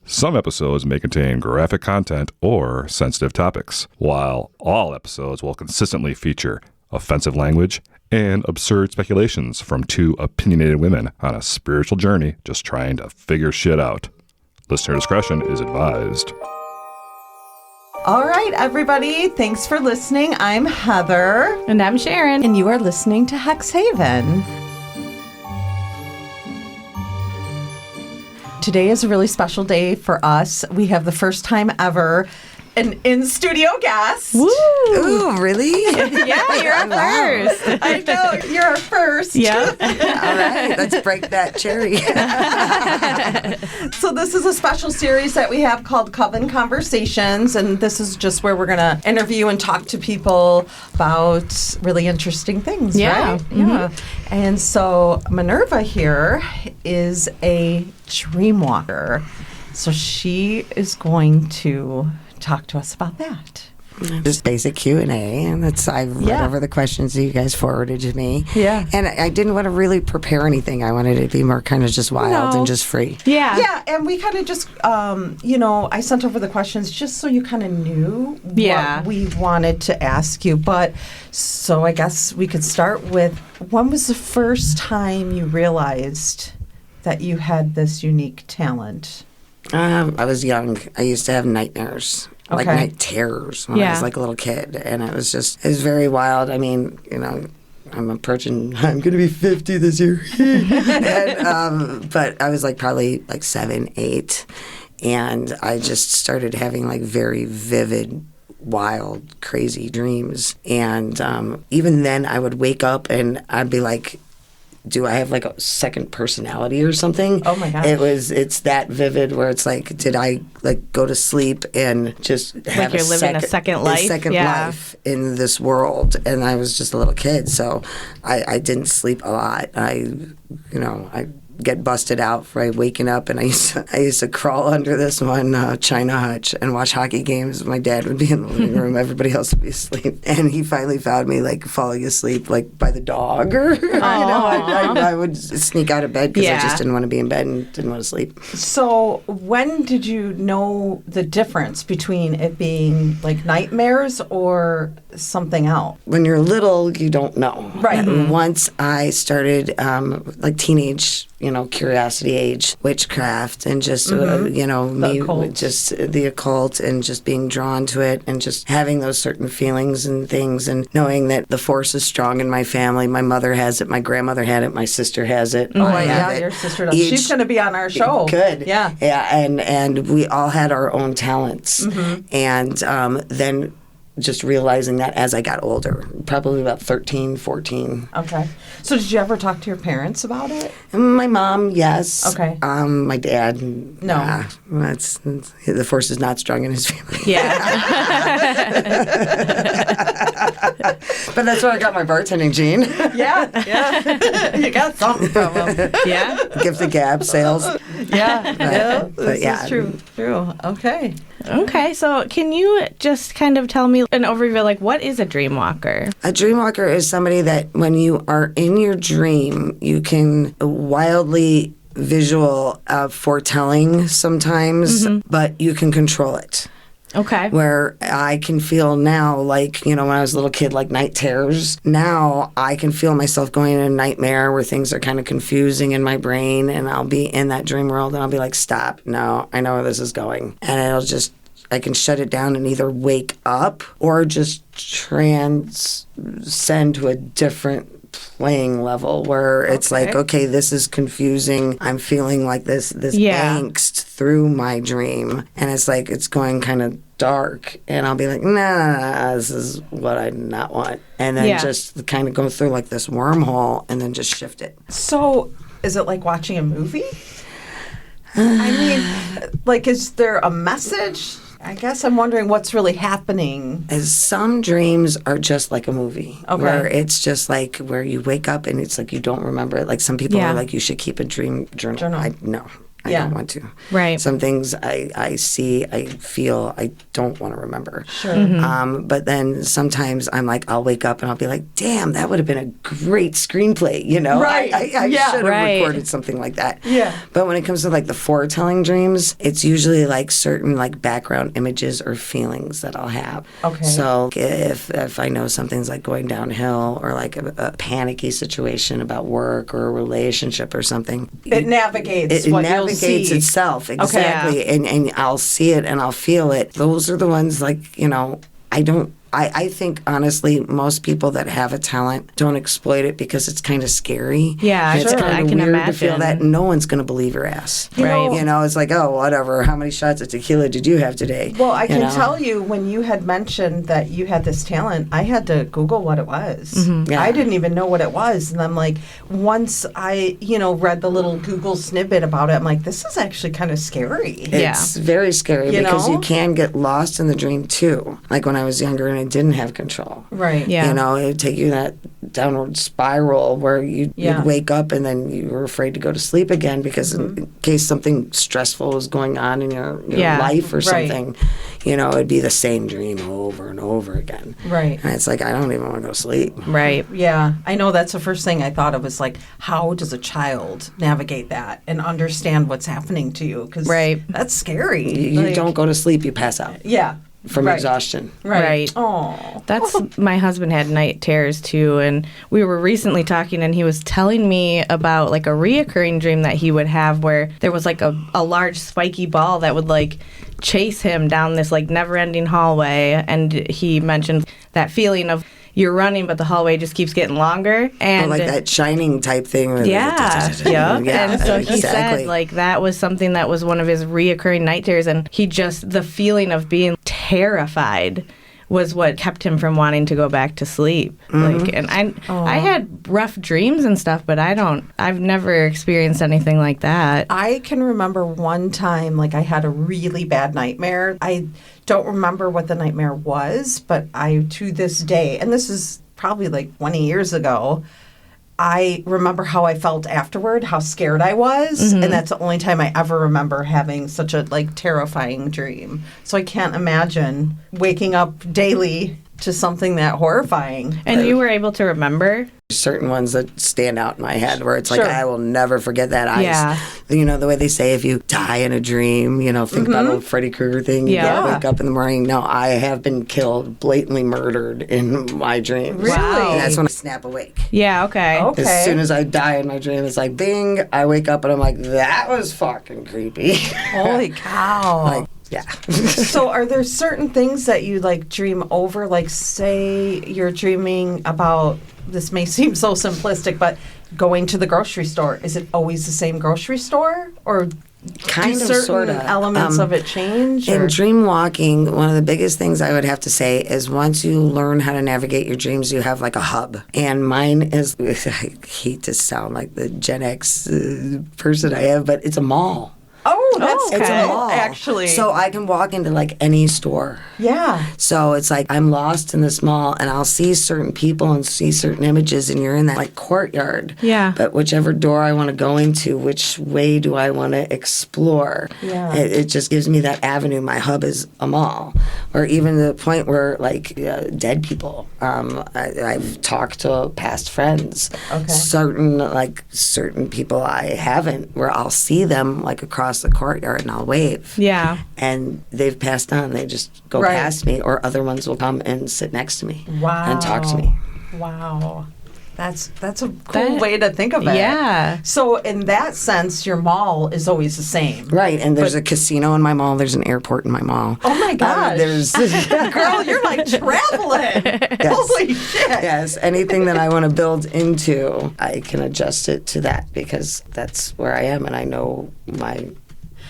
Some episodes may contain graphic content or sensitive topics, while all episodes will consistently feature offensive language and absurd speculations from two opinionated women on a spiritual journey just trying to figure shit out. Listener discretion is advised. All right, everybody. Thanks for listening. I'm Heather. And I'm Sharon. And you are listening to Hex Haven. Today is a really special day for us. We have the first time ever an in-studio guest. Woo! Ooh, really? Yeah, you're our first. I know, you're our first. Yeah. All right, let's break that cherry. So this is a special series that we have called Coven Conversations, and this is just where we're going to interview and talk to people about really interesting things, right? Mm-hmm. Yeah. And so Minerva here is a dreamwalker. So she is going to talk to us about that. Just basic Q&A, and I've read over the questions that you guys forwarded to me. Yeah. And I didn't want to really prepare anything. I wanted it to be more kind of just wild and just free. Yeah. Yeah, and we kind of just, I sent over the questions just so you kind of knew what we wanted to ask you. But so I guess we could start with, when was the first time you realized that you had this unique talent? I was young. I used to have nightmares, like night terrors when I was like a little kid. And it was very wild. I mean, I'm going to be 50 this year. But I was probably 7, 8. And I just started having very vivid, wild, crazy dreams. And even then I would wake up and I'd be like, do I have a second personality or something? Oh my gosh. It's that vivid where it's did I go to sleep and just have you're living a second life? A second life in this world. And I was just a little kid, so I didn't sleep a lot. I get busted out for waking up, and I used to crawl under this one china hutch and watch hockey games. My dad would be in the living room, everybody else would be asleep, and he finally found me falling asleep by the dog. I would sneak out of bed because I just didn't want to be in bed and didn't want to sleep. So when did you know the difference between it being nightmares or something else? When you're little, you don't know. Right. And once I started teenage, curiosity age, witchcraft, and just, the occult, and just being drawn to it, and just having those certain feelings and things, and knowing that the force is strong in my family. My mother has it, my grandmother had it, my sister has it. Your sister does. She's going to be on our show. Good. Yeah. Yeah, and we all had our own talents. And then just realizing that as I got older, probably about 13, 14. Okay. So did you ever talk to your parents about it? My mom, yes. Okay. My dad, no. The force is not strong in his family. Yeah. But that's where I got my bartending gene. Yeah. You got something from them. Yeah. Gift the gab sales. Yeah. But This is true. Okay. Okay, so can you just kind of tell me an overview, what is a dreamwalker? A dreamwalker is somebody that when you are in your dream, you can wildly visual foretelling sometimes, but you can control it. Okay. Where I can feel now, when I was a little kid, night terrors. Now I can feel myself going in a nightmare where things are kind of confusing in my brain, and I'll be in that dream world, and I'll be like, stop, no, I know where this is going. And I can shut it down and either wake up or just transcend to a different playing level where it's okay, this is confusing. I'm feeling this angst through my dream, and it's going kind of dark, and I'll be like, nah, this is what I do not want, and then just kind of go through this wormhole and then just shift it. So is it like watching a movie? I mean, is there a message? I guess I'm wondering what's really happening. As some dreams are just like a movie, where it's just where you wake up and it's you don't remember it. Some people are you should keep a dream journal. No. I don't want to. Right. Some things I see, I feel, I don't want to remember. Sure. But then sometimes I'm like, I'll wake up and I'll be like, damn, that would have been a great screenplay, you know? Right. I should have recorded something like that. Yeah. But when it comes to like the foretelling dreams, it's usually like certain like background images or feelings that I'll have. Okay. So if I know something's like going downhill or like a panicky situation about work or a relationship or something, It navigates it what navigates you'll see. itself, exactly. And I'll see it and I'll feel it. Those are the ones like, you know, I think, honestly, most people that have a talent don't exploit it because it's kind of scary. Yeah, and it's sure. kind I of can weird imagine. to feel that. No one's going to believe your ass. Right. You know, it's like, oh, whatever. How many shots of tequila did you have today? Well, I can know? tell you when you had mentioned that you had this talent, I had to Google what it was. Yeah. I didn't even know what it was. And I'm like, once I, read the little Google snippet about it, I'm like, this is actually kind of scary. It's very scary You because know? you can get lost in the dream, too. Like when I was younger and I didn't have control. Right. Yeah. You know, it would take you that downward spiral where you'd wake up and then you were afraid to go to sleep again because in case something stressful was going on in your life or something, it'd be the same dream over and over again. Right. And it's like, I don't even want to go to sleep. Right. Yeah. I know that's the first thing I thought of was like, how does a child navigate that and understand what's happening to you? Because that's scary. You don't go to sleep, you pass out. Yeah. From exhaustion. Right. Oh. That's my husband had night terrors too, and we were recently talking, and he was telling me about like a reoccurring dream that he would have where there was like a large spiky ball that would like chase him down this like never-ending hallway, and he mentioned that feeling of you're running, but the hallway just keeps getting longer. And like that Shining type thing. Yeah. And so he exactly. said, like, that was something that was one of his reoccurring night terrors. And the feeling of being terrified was what kept him from wanting to go back to sleep. Like, and I had rough dreams and stuff, but I've never experienced anything like that. I can remember one time, like, I had a really bad nightmare. I don't remember what the nightmare was, but to this day, and this is probably like 20 years ago, I remember how I felt afterward, how scared I was, and that's the only time I ever remember having such a, like, terrifying dream. So I can't imagine waking up daily to something that horrifying. And you were able to remember? Certain ones that stand out in my head where it's like, Sure. I will never forget that. Yeah. The way they say if you die in a dream, think about the Freddy Krueger thing, you gotta wake up in the morning. No, I have been killed, blatantly murdered in my dreams. Really? And that's when I snap awake. Yeah, okay. Okay. As soon as I die in my dream, it's like, bing, I wake up and I'm like, that was fucking creepy. Holy cow. Like, yeah. So are there certain things that you, like, dream over? Like, say you're dreaming about, this may seem so simplistic, but going to the grocery store. Is it always the same grocery store? Or Kind do of, certain sort of. elements of it change? In or? dreamwalking, one of the biggest things I would have to say is once you learn how to navigate your dreams, you have like a hub. And mine is, I hate to sound like the Gen X person I am, but it's a mall. Oh, that's okay. It's a mall, actually. So I can walk into like any store. Yeah. So it's like I'm lost in this mall and I'll see certain people and see certain images and you're in that like courtyard. Yeah. But whichever door I want to go into, which way do I want to explore? Yeah. It just gives me that avenue. My hub is a mall. Or even the point where like dead people. I've talked to past friends. Okay. Certain people I haven't, where I'll see them like across the courtyard and I'll wave. Yeah. And they've passed on. They just go Right. past me, or other ones will come and sit next to me Wow. and talk to me. Wow. That's a cool way to think of it. Yeah. So in that sense, your mall is always the same. Right, and there's a casino in my mall. There's an airport in my mall. Oh my gosh. There's Girl, you're like traveling. Holy shit. yes, anything that I want to build into, I can adjust it to that because that's where I am, and I know my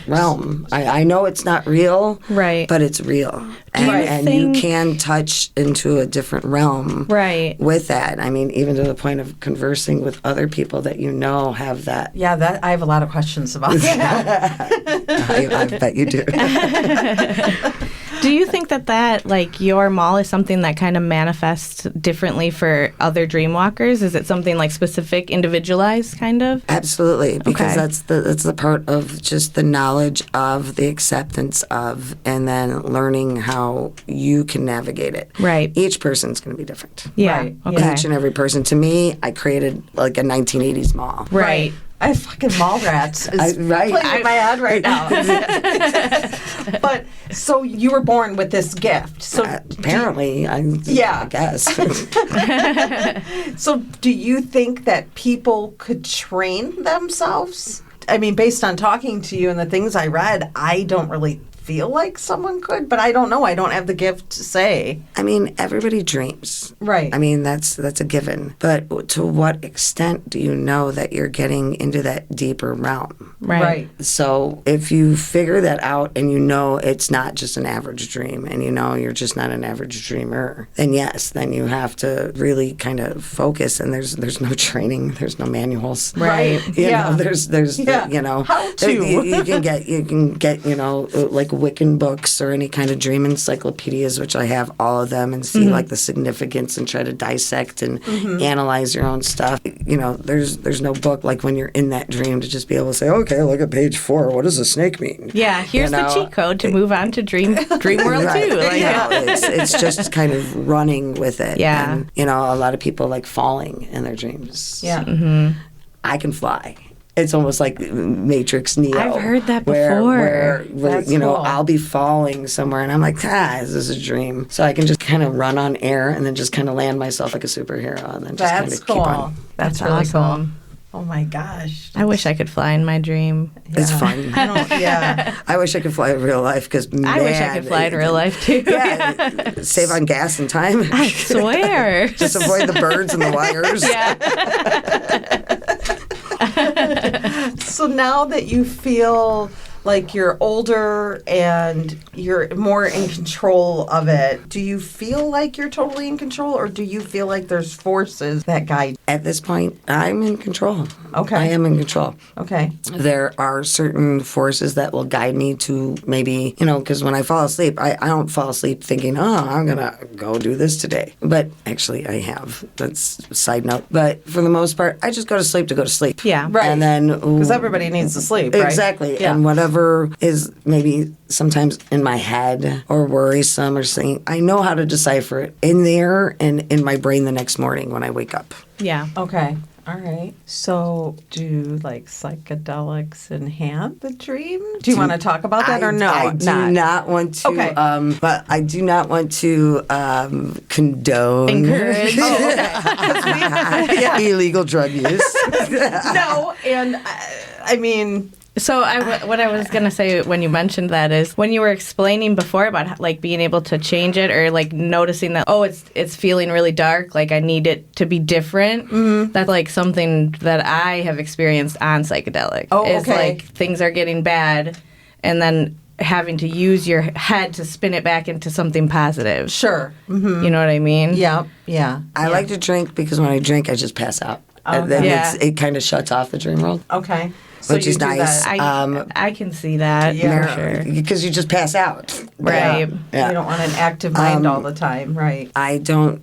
realm. I know it's not real, Right. but it's real. And you can touch into a different realm Right. with that. I mean, even to the point of conversing with other people that you know have that. Yeah, that I have a lot of questions about that. I bet you do. Do you think that like your mall is something that kind of manifests differently for other dreamwalkers? Is it something like specific, individualized kind of? Absolutely, because Okay. that's the part of just the knowledge of, the acceptance of, and then learning how you can navigate it. Right. Each person's going to be different. Yeah. Right. Okay. Each and every person. To me, I created like a 1980s mall. Right. I fucking Mallrats is Right. playing in my head right now. But so you were born with this gift. So Apparently, I guess. So do you think that people could train themselves? I mean, based on talking to you and the things I read, I don't really feel like someone could, but I don't know. I don't have the gift to say. I mean, everybody dreams. Right. I mean, that's a given. But to what extent do you know that you're getting into that deeper realm? Right. So if you figure that out and you know it's not just an average dream and you know you're just not an average dreamer, then yes, then you have to really kind of focus, and there's no training, there's no manuals. Right. You know, there's Yeah. you know, How to. you can get you know, like Wiccan books or any kind of dream encyclopedias, which I have all of them, and see like the significance and try to dissect and analyze your own stuff. You know, there's no book like when you're in that dream to just be able to say, okay, look at page 4. What does a snake mean? Yeah, here's You the know, cheat code to move on to Dream World Right. 2. Like, You know, it's just kind of running with it. Yeah. And, you know, a lot of people like falling in their dreams. Yeah. I can fly. It's almost like Matrix Neo. I've heard that where, before. Where That's you know, cool. I'll be falling somewhere and I'm like, this is a dream. So I can just kind of run on air and then just kind of land myself like a superhero and then just kind That's of cool. keep on. That's really awesome. cool. Oh my gosh. I wish I could fly in my dream. It's Yeah. fun. I don't, yeah. I wish I could fly in real life because, I wish I could fly in real life too. Yeah, save on gas and time. I swear. Just avoid the birds and the wires. So now that you feel like you're older and you're more in control of it, do you feel like you're totally in control, or do you feel like there's forces that guide? At this point, I'm in control. Okay. I am in control. Okay. There are certain forces that will guide me to maybe, you know, because when I fall asleep, I don't fall asleep thinking, I'm going to go do this today. But actually, I have. That's a side note. But for the most part, I just go to sleep to go to sleep. Yeah. Right. And then... Because everybody needs to sleep, right? Exactly. Yeah. And whatever is maybe sometimes in my head or worrisome or saying, I know how to decipher it in there and in my brain the next morning when I wake up. Yeah. Okay. All right. So do like psychedelics enhance the dream? Do you want to talk about that or no? I do not want to. Okay. But I do not want to condone Encourage. illegal drug use. No, and I mean... So what I was going to say when you mentioned that is when you were explaining before about like being able to change it or like noticing that, it's feeling really dark, like I need it to be different. Mm-hmm. That's like something that I have experienced on psychedelic. Oh, is okay. like things are getting bad and then having to use your head to spin it back into something positive. Sure. Mm-hmm. You know what I mean? Yeah. Yeah. I like to drink because when I drink, I just pass out. Okay. And then Yeah. it kind of shuts off the dream world. Okay. So Which you is do nice. that. I can see that Yeah. for sure. Because you just pass out. Right. Yeah. You don't want an active mind all the time, right? I don't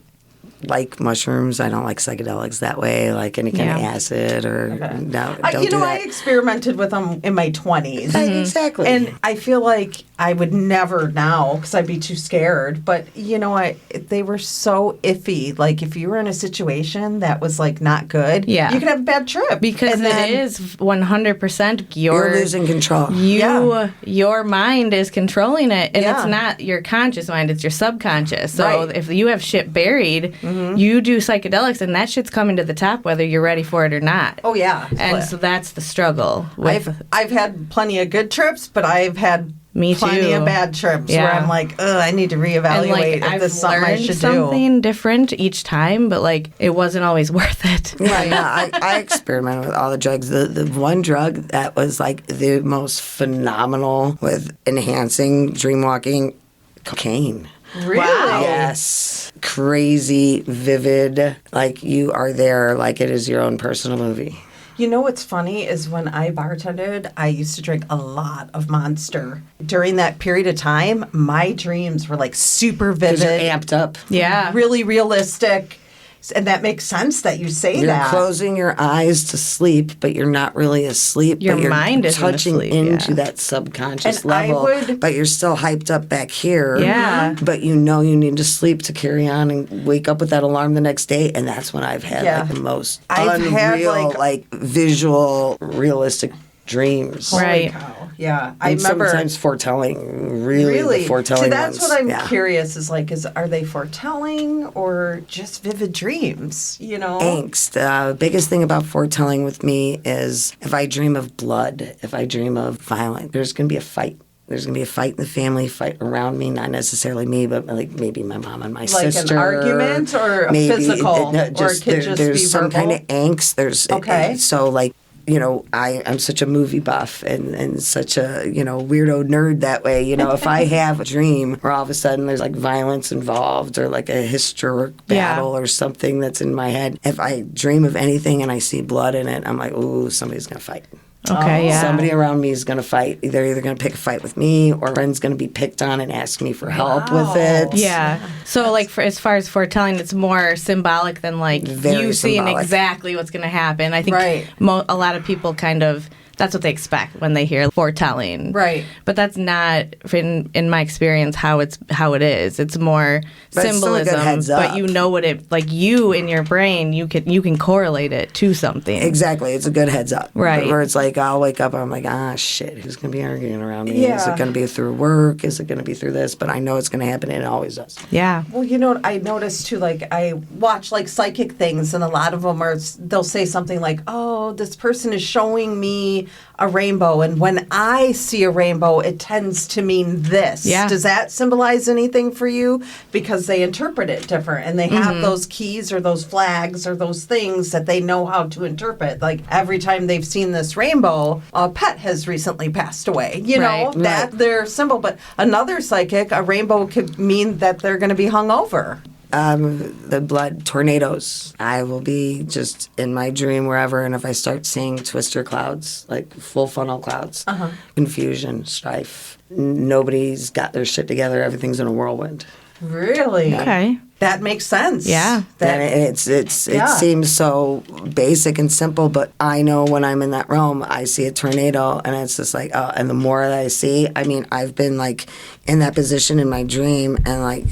like mushrooms. I don't like psychedelics that way, like any kind of Yeah. acid or no. Don't do I that. experimented with them in my 20s. Exactly. And I feel like I would never now because I'd be too scared. But, they were so iffy. Like, if you were in a situation that was, like, not good, Yeah. you could have a bad trip. Because And then- it is 100% You're losing control. Your mind is controlling it, and Yeah. it's not your conscious mind, it's your subconscious. So Right. if you have shit buried, you do psychedelics and that shit's coming to the top whether you're ready for it or not. Oh, yeah. And so that's the struggle with I've had plenty of good trips, but I've had Me plenty too. of bad trips where Yeah. I'm like, I need to reevaluate and like if I've this is something I learned should something different each time, but like it wasn't always worth it. Yeah, no, I experimented with all the drugs. The one drug that was like the most phenomenal with enhancing dreamwalking, cocaine. do. Really? Yes. Crazy, vivid, like you are there, like it is your own personal movie. You know what's funny is when I bartended, I used to drink a lot of Monster. During that period of time, my dreams were like super vivid. You're amped up. Yeah. Really realistic. And that makes sense that you say You're that. closing your eyes to sleep, but you're not really asleep. Your but you're mind isn't touching asleep, into that subconscious And I level. would- But you're still hyped up back here. Yeah. But you know you need to sleep to carry on and wake up with that alarm the next day. And that's when I've had like the most I've had, unreal, like visual, realistic dreams. Holy Right. cow. Yeah. I And remember. sometimes foretelling, really the foretelling See, that's ones. what I'm Yeah. curious is like, are they foretelling or just vivid dreams? You know? Angst. Biggest thing about foretelling with me is if I dream of blood, if I dream of violence, there's going to be a fight. There's going to be a fight in the family, fight around me, not necessarily me, but like maybe my mom and my Like sister. an argument or a maybe, physical? No, Or it could just there's be some verbal? kind of angst. There's Okay. So like, you know, I'm such a movie buff and such a, you know, weirdo nerd that way. You know, if I have a dream where all of a sudden there's like violence involved or like a historic battle or something that's in my head, if I dream of anything and I see blood in it, I'm like, ooh, somebody's going to fight. Okay, yeah. Somebody around me is going to fight. They're either going to pick a fight with me or a friend's going to be picked on and ask me for help with it. Yeah. So, like, as far as foretelling, it's more symbolic than, like, Very you seeing symbolic. exactly what's going to happen. I think Right. a lot of people kind of, that's what they expect when they hear foretelling. Right. But that's not, in my experience, how it is. It's more But it's still a good symbolism, heads but up. you know what it, like, you in your brain, you can correlate it to something. Exactly. It's a good heads up. Right. Where it's like, I'll wake up and I'm like, shit, who's going to be arguing around me? Yeah. Is it going to be through work? Is it going to be through this? But I know it's going to happen and it always does. Yeah. Well, you know what I noticed too, like I watch like psychic things and a lot of them are, they'll say something like, oh, this person is showing me a rainbow and when I see a rainbow, it tends to mean this. Yeah. Does that symbolize anything for you? Because they interpret it different and they have those keys or those flags or those things that they know how to interpret. Like every time they've seen this rainbow, a pet has recently passed away. You know, Right. that's their symbol. But another psychic, a rainbow could mean that they're going to be hung over. The blood tornadoes. I will be just in my dream wherever, and if I start seeing twister clouds, like full funnel clouds, confusion, strife, nobody's got their shit together, everything's in a whirlwind. Really? Okay. That makes sense. Yeah. That, And it seems so basic and simple, but I know when I'm in that realm, I see a tornado, and it's just like, oh, and the more that I see, I mean, I've been like in that position in my dream and like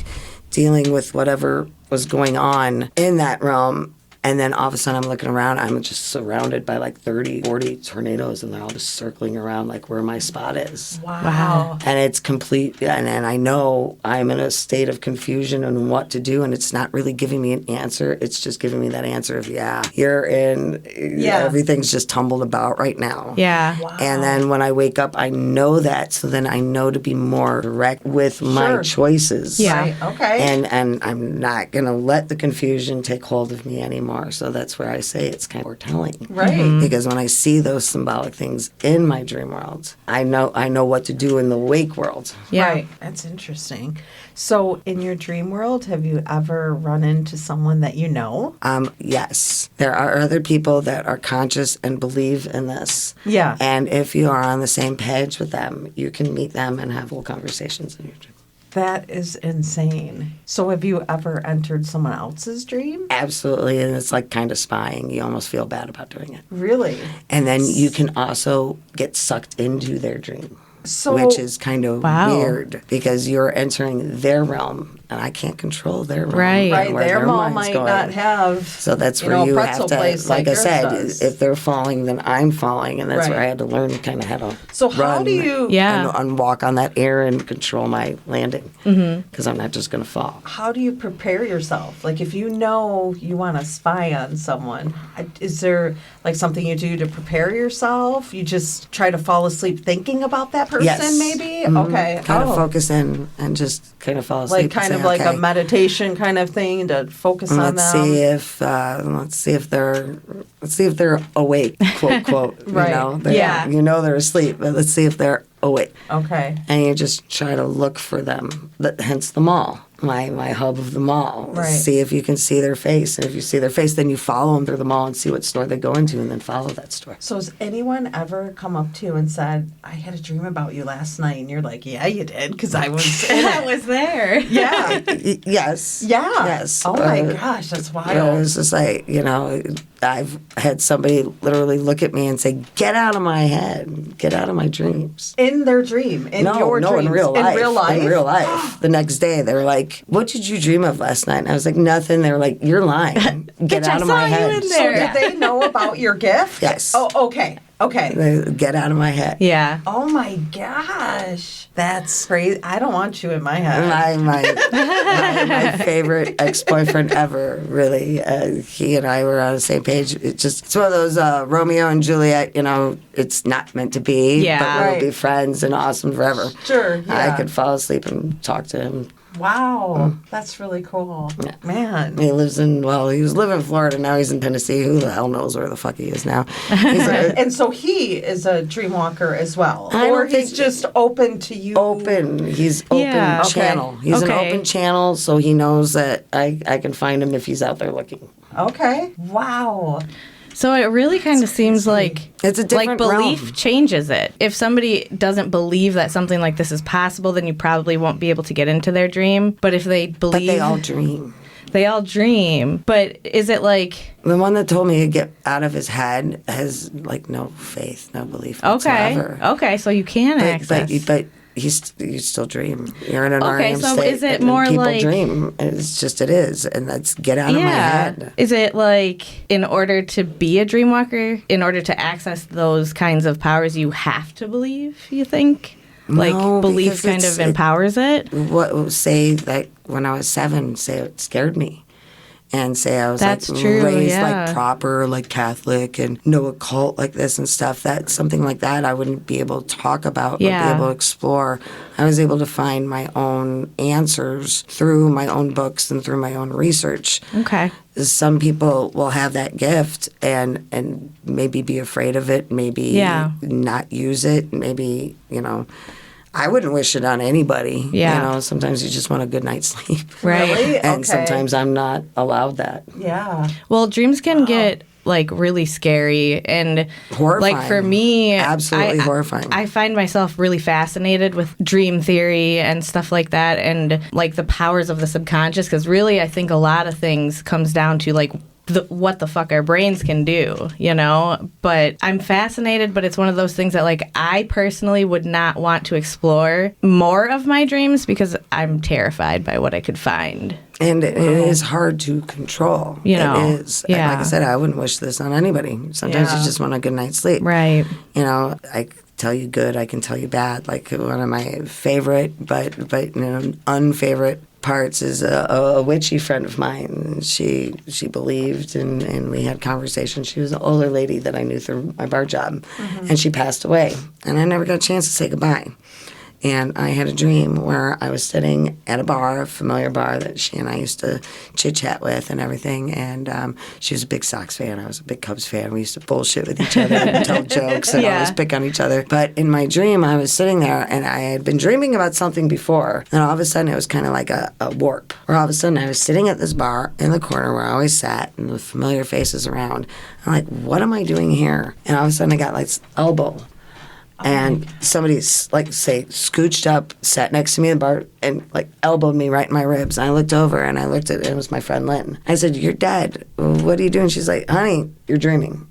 dealing with whatever was going on in that realm. And then all of a sudden I'm looking around, I'm just surrounded by like 30, 40 tornadoes, and they're all just circling around like where my spot is. wow. And it's complete, and I know I'm in a state of confusion on what to do, and it's not really giving me an answer. It's just giving me that answer of, you're in, everything's just tumbled about right now. Yeah. Wow. And then when I wake up, I know that, so then I know to be more direct with my choices. Yeah. Right. Okay. And I'm not going to let the confusion take hold of me anymore. So that's where I say it's kind of foretelling. Right. Because when I see those symbolic things in my dream world, I know what to do in the wake world. Yeah. Right. That's interesting. So in your dream world, have you ever run into someone that you know? Yes. There are other people that are conscious and believe in this. Yeah. And if you are on the same page with them, you can meet them and have full conversations in your dream. That is insane. So have you ever entered someone else's dream? Absolutely. And it's like kind of spying. You almost feel bad about doing it. Really? And then you can also get sucked into their dream. So, which is kind of Wow. weird because you're entering their realm and I can't control their realm. Right. right, and where their mom mind's might going. not have. So that's you where know, you pretzel have to, place like I yours said, does. if they're falling, then I'm falling. And that's where Right. I had to learn kind of how to So how run do you? Yeah. and walk on that air and control my landing because I'm not just going to fall. How do you prepare yourself? Like, if you know you want to spy on someone, is there like something you do to prepare yourself? You just try to fall asleep thinking about that person, Yes. maybe? Mhm. Okay. Kind of focus in and just kind of fall asleep. Like and kind say, of like okay, a meditation kind of thing to focus on let's them. see if they're awake, quote quote. Right. You know, Yeah. You know they're asleep, but let's see if they're awake. Okay. And you just try to look for them. Hence the mall. my hub of the mall. Right. See if you can see their face. And if you see their face, then you follow them through the mall and see what store they go into and then follow that store. So has anyone ever come up to you and said, I had a dream about you last night? And you're like, yeah, you did, because I was in I it. was there. Yeah. Yes. Yeah. Yes. Oh my gosh, that's wild. It was just like, I've had somebody literally look at me and say, get out of my head. Get out of my dreams. In their dream. In your dreams. In real life. In real life? In real life. The next day, they were like, what did you dream of last night? And I was like, nothing. They were like, you're lying. Get Bitch, out I of saw my you head. in there. So did they know about your gift? Yes. Oh, okay. Okay. They, get out of my head. Yeah. Oh my gosh. That's crazy. I don't want you in my head. My favorite ex-boyfriend ever, really. He and I were on the same page. It's one of those Romeo and Juliet, it's not meant to be, Yeah. but we'll Right. be friends and awesome forever. Sure, yeah. I could fall asleep and talk to him. Wow. That's really cool. Yeah. Man. He lives he was living in Florida, now he's in Tennessee. Who the hell knows where the fuck he is now? He's And so he is a dreamwalker as well? I don't Or he's think- just open to you? open. He's open Yeah. Okay. channel. He's an Okay. open channel, so he knows that I can find him if he's out there looking. Okay. Wow. So it really kind of seems like It's a different belief realm. changes it. If somebody doesn't believe that something like this is possible, then you probably won't be able to get into their dream. But if they But believe, they all dream. they all dream. But is it like The one that told me to get out of his head has no faith, no belief whatsoever. okay? So you can access. But you still dream. You're in an Okay, REM so state. is it and more people like- dream? It is, and that's get out of my head. Is it like in order to be a dreamwalker, in order to access those kinds of powers, you have to believe? You think? Like No, belief because kind of empowers it. What say that when I was 7, say it scared me. And say I was That's true, raised yeah. proper, Catholic and no occult like this and stuff. That something like that I wouldn't be able to talk about or be Yeah. able to explore. I was able to find my own answers through my own books and through my own research. Okay. Some people will have that gift and maybe be afraid of it, maybe Yeah. not use it, maybe, I wouldn't wish it on anybody. Yeah. Sometimes you just want a good night's sleep. Right. Really? And Okay. sometimes I'm not allowed that. Yeah. Well, dreams can get really scary and Horrifying. for me, Absolutely horrifying. I find myself really fascinated with dream theory and stuff like that, and the powers of the subconscious. Because really, I think a lot of things comes down to what the fuck our brains can do, But I'm fascinated, but it's one of those things that I personally would not want to explore more of my dreams because I'm terrified by what I could find. And it is hard to control. It is. And Yeah. like I said, I wouldn't wish this on anybody. Sometimes Yeah. you just want a good night's sleep. Right. I tell you good, I can tell you bad. One of my favorite, but unfavorite parts is a witchy friend of mine. She believed and we had conversations. She was an older lady that I knew through my bar job, and she passed away. And I never got a chance to say goodbye. And I had a dream where I was sitting at a bar, a familiar bar that she and I used to chit-chat with and everything. And she was a big Sox fan. I was a big Cubs fan. We used to bullshit with each other and tell jokes and always pick on each other. But in my dream, I was sitting there, and I had been dreaming about something before. And all of a sudden, it was kind of like a warp. Where all of a sudden, I was sitting at this bar in the corner where I always sat, and with familiar faces around. I'm like, what am I doing here? And all of a sudden, I got elbow. And somebody, scooched up, sat next to me in the bar, and, elbowed me right in my ribs. And I looked over, and I looked at it. It was my friend Lynn. I said, you're dead. What are you doing? She's like, honey, you're dreaming.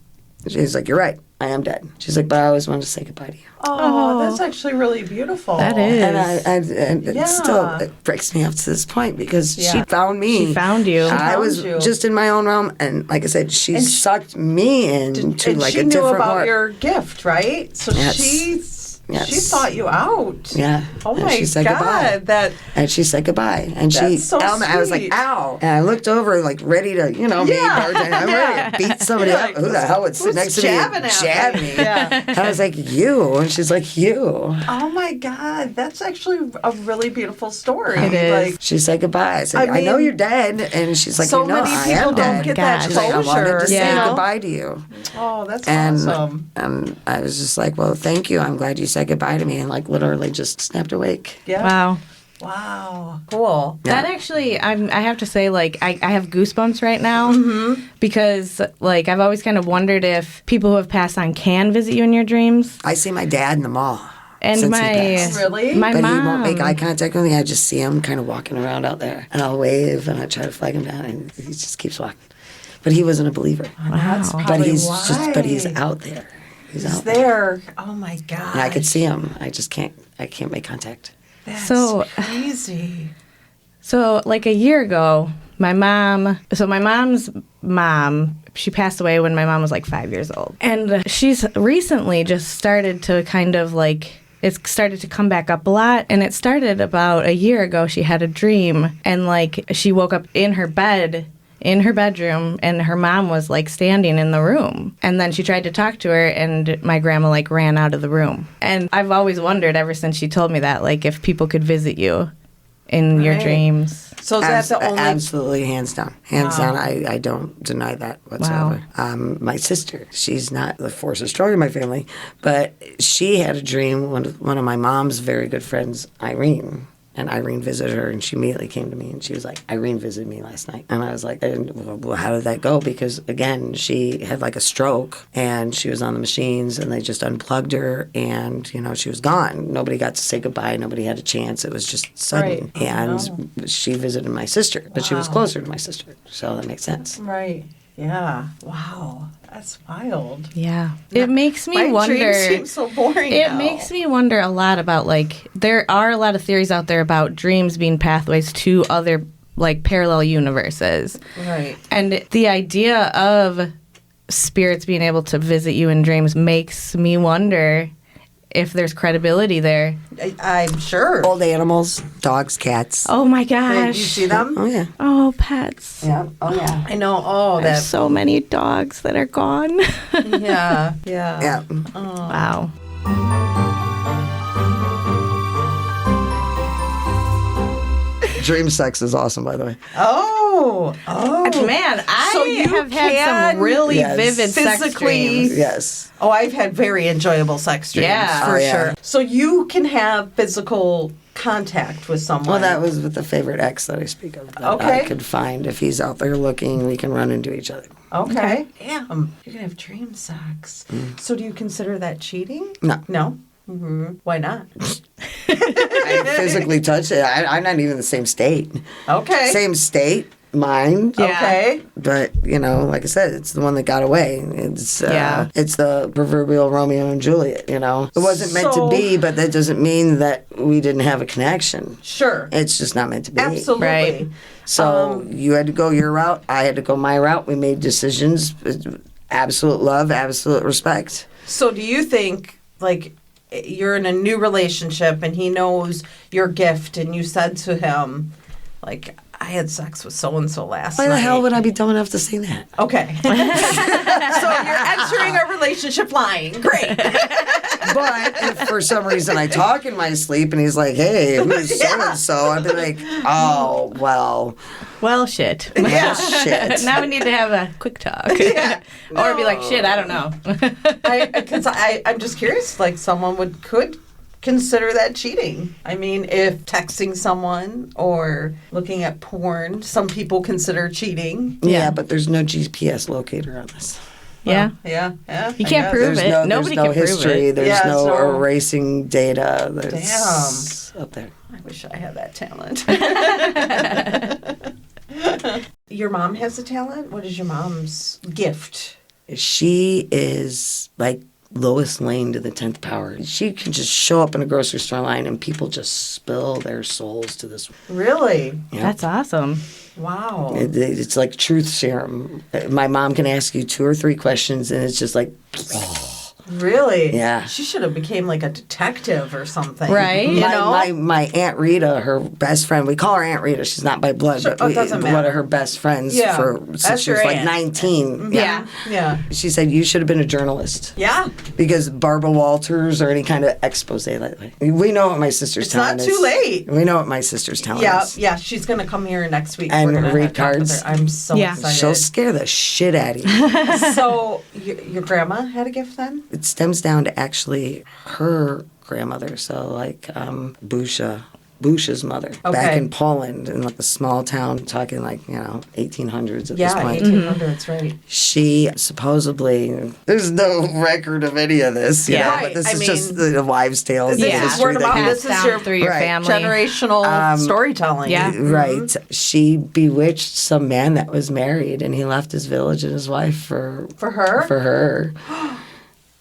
She's like, you're right. I am dead. She's like, but I always wanted to say goodbye to you. Oh, that's actually really beautiful. That is. And it still it breaks me up to this point because she found me. She found you. I was just in my own realm, and like I said, she sucked me into And she a knew different about world. your gift, right? So she thought you out. Yeah. Oh And my she said God. goodbye. And she said goodbye. And That's so I was like, sweet. ow. And I looked over, ready to, me, bartender. I'm ready to beat somebody up. Who the hell would sit next to me and jab me? Yeah. And I was like, you. And she's like, you. Oh my God. That's actually a really beautiful story. It is. She said goodbye. I said, I know mean, you're dead. And she's like, so you know, many I people am don't dead. get that She's like, I wanted to closure. say Yeah. goodbye to you. Oh, that's And awesome. I was just like, well, thank you. I'm glad you said goodbye to me. And literally just snapped awake. Yeah. Wow. Wow. Cool. That actually, I have to say, like, I have goosebumps right now because, like, I've always kind of wondered if people who have passed on can visit you in your dreams. I see my dad in the mall. And since my he passed. Really? my But mom, he won't make eye contact with me. I just see him kind of walking around out there. And I'll wave and I try to flag him down and he just keeps walking. But he wasn't a believer. That's Wow. probably But he's why. but he's out there. He's out there. there. Oh my god. And I could see him. I just can't make contact. That's So- crazy. So, like a year ago, my mom's mom, she passed away when my mom was like 5 years old. And she's recently just started to kind of like, it's started to come back up a lot. And it started about a year ago. She had a dream and like she woke up in her bed in her bedroom and her mom was like standing in the room. And then she tried to talk to her and my grandma like ran out of the room. And I've always wondered ever since she told me that, like if people could visit you in your Right. dreams. So is that the only? Absolutely, hands down. Hands down, I don't deny that whatsoever. My sister, she's not the force of strong in my family, but she had a dream, one of my mom's very good friends, Irene. And Irene visited her, and she immediately came to me, and she was like, Irene visited me last night. And I was like, well, how did that go? Because, again, she had like a stroke, and she was on the machines, and they just unplugged her, and, you know, she was gone. Nobody got to say goodbye. Nobody had a chance. It was just sudden. Right. And she visited my sister, but she was closer to my sister, so that makes sense. Right. Yeah. Wow. That's wild. Yeah. It makes me My wonder. dreams seem so boring. It now. makes me wonder a lot about, like, there are a lot of theories out there about dreams being pathways to other, like, parallel universes. Right. And the idea of spirits being able to visit you in dreams makes me wonder if there's credibility there. I'm sure. Old animals, dogs, cats. Oh, my Did gosh. you see them? Oh, yeah. Oh, pets. Yeah. Oh, yeah. I know. Oh, There's that's so many dogs that are gone. yeah. Yeah. Yeah. Wow. Dream sex is awesome, by the way. Oh. Oh. Man, I So you have had can some really Yes. vivid sex physically- dreams. Yes. Oh, I've had very enjoyable sex dreams. Yeah. For Oh, yeah. sure. So you can have physical contact with someone. Well, that was with the favorite ex that I speak of. That Okay. I could find. If he's out there looking, we can run into each other. Okay. Damn. You're going to have dream sex. So do you consider that cheating? No. No? Why not? I physically touch it. I'm not even in the same state. Okay. Same state, mind. Yeah. Okay. But, you know, like I said, it's the one that got away. It's it's the proverbial Romeo and Juliet, you know. It wasn't meant So- to be, but that doesn't mean that we didn't have a connection. Sure. It's just not meant to be. Absolutely. Right. So you had to go your route. I had to go my route. We made decisions. Absolute love, absolute respect. So do you think, like, you're in a new relationship and he knows your gift and you said to him, like, I had sex with so-and-so last Why night. the hell would I be dumb enough to say that? Okay. So you're entering a relationship lying. Great. But if for some reason I talk in my sleep and he's like, hey, who's so-and-so, I'd be like, oh, well, Well, shit. yeah, shit. Now we need to have a quick talk. Or be like, shit, I don't know. Because I'm just curious, like, someone could consider that cheating. I mean, if texting someone or looking at porn, some people consider cheating. Yeah, but there's no GPS locator on this. Yeah. Yeah. You can't prove There's it. no, Nobody there's no can prove history. it. There's Yeah, no so- erasing data. That's up there. I wish I had that talent. Your mom has a talent? What is your mom's gift? She is like Lois Lane to the 10th power. She can just show up in a grocery store line and people just spill their souls to this. Really? Yeah. That's awesome. Wow. It's like truth serum. My mom can ask you 2 or 3 questions and it's just like, Really? Yeah. She should have became like a detective or something. Right. You know? my Aunt Rita, her best friend, we call her Aunt Rita. She's not by blood, Sure. but Oh, it doesn't one matter. of her best friends Yeah. since That's she was your like aunt. 19. Yeah. Yeah. She said, you should have been a journalist. Yeah. Because Barbara Walters or any kind of expose lately. We know what my sister's It's not talent is. too late. We know what my sister's talent Yeah. is. Yeah. She's going to come here next week. And We're gonna read have talk with cards. her. I'm so Yeah. excited. She'll scare the shit out of you. So your grandma had a gift then? It stems down to actually her grandmother. So like Busha Bush's mother back in Poland, in like a small town, talking like, 1800s at this point. 1800s, right. She supposedly, there's no record of any of this, you know, but this is just the wives' tales. This is word of mouth. This is your through your family. Generational storytelling. Yeah. Right. She bewitched some man that was married, and he left his village and his wife for her? For her.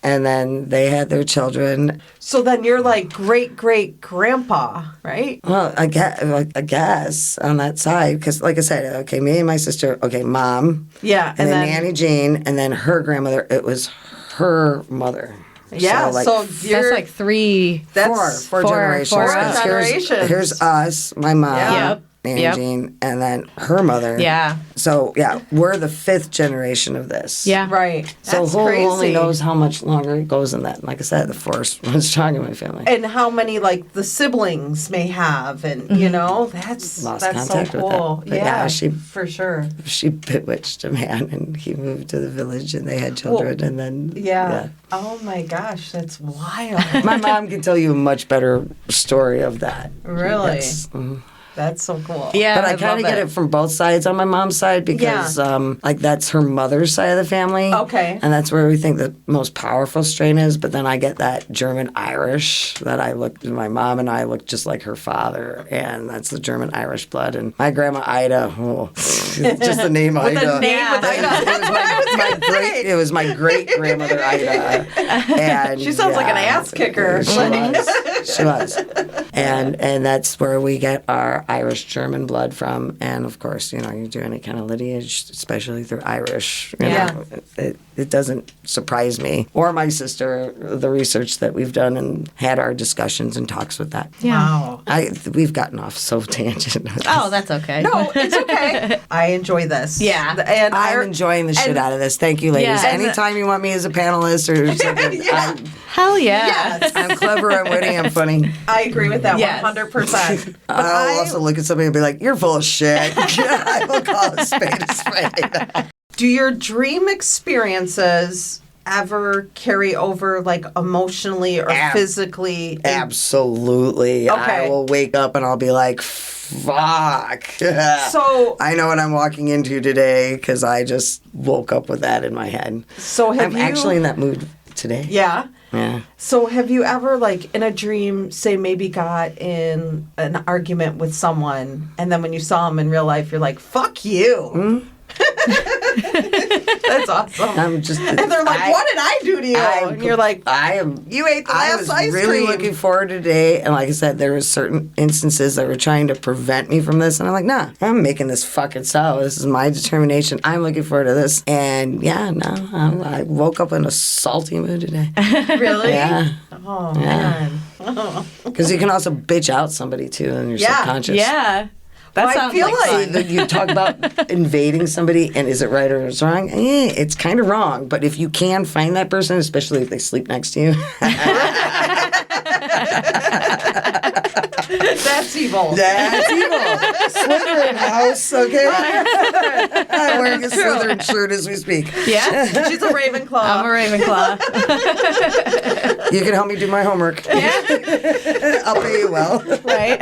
And then they had their children. So then you're like great-great-grandpa, right? Well, I guess on that side, because like I said, okay, me and my sister, mom. Yeah. And then Nanny Jean, and then her grandmother, it was her mother. Yeah, so that's like four generations. Four generations. Here's us, my mom. Yep. Nanny Jean, and then her mother. Yeah. So, we're the 5th generation of this. Yeah. Right. So That's who crazy. only knows how much longer it goes in that? Like I said, the first one's talking to my family. And how many, like, the siblings may have, and, that's Lost so contact with cool. that. But yeah, she, for sure. She bewitched a man, and he moved to the village, and they had children, and then... Yeah. Oh, my gosh, that's wild. My mom can tell you a much better story of that. Really? That's so cool. Yeah, but I kind of get it from both sides on my mom's side because, that's her mother's side of the family. Okay. And that's where we think the most powerful strain is. But then I get that German-Irish that my mom and I look just like her father. And that's the German-Irish blood. And my grandma Ida, just the name Ida. The name with Ida. It was my great-grandmother Ida. And she sounds like an ass kicker. She was. And that's where we get our Irish-German blood from. And, of course, you do any kind of lineage, especially through Irish. You know, it doesn't surprise me. Or my sister, the research that we've done and had our discussions and talks with that. Yeah. Wow. We've gotten off so tangent. Oh, that's okay. No, it's okay. I enjoy this. Yeah. And I'm enjoying the shit out of this. Thank you, ladies. Yeah, Anytime you want me as a panelist or something, Hell yeah. Yes. I'm clever, I'm witty, I'm funny. I agree with that Yes. 100%. But I'll also look at somebody and be like, you're full of shit. I will call a spade a spade. do your dream experiences ever carry over, like, emotionally or physically? Absolutely. Okay. I will wake up and I'll be like, fuck. So I know what I'm walking into today because I just woke up with that in my head. So I'm actually in that mood today. Yeah. Yeah. So have you ever, like, in a dream, say maybe got in an argument with someone, and then when you saw them in real life, you're like, fuck you. Mm-hmm. That's awesome. I'm just, and they're like, what did I do to you? And you're like, you ate the last was ice really cream. looking forward to today. And like I said, there were certain instances that were trying to prevent me from this. And I'm like, nah, I'm making this fucking so. This is my determination. I'm looking forward to this. And I woke up in a salty mood today. Really? Yeah. Oh, man. Because you can also bitch out somebody too in your subconscious. Yeah. That sounds I feel like like fun. You talk about invading somebody and is it right or is it wrong? It's kind of wrong. But if you can find that person, especially if they sleep next to you. That's evil. That's evil. Slytherin house, okay? I'm wearing a Slytherin shirt as we speak. Yeah. She's a Ravenclaw. I'm a Ravenclaw. You can help me do my homework. Yeah. I'll pay you well. Right.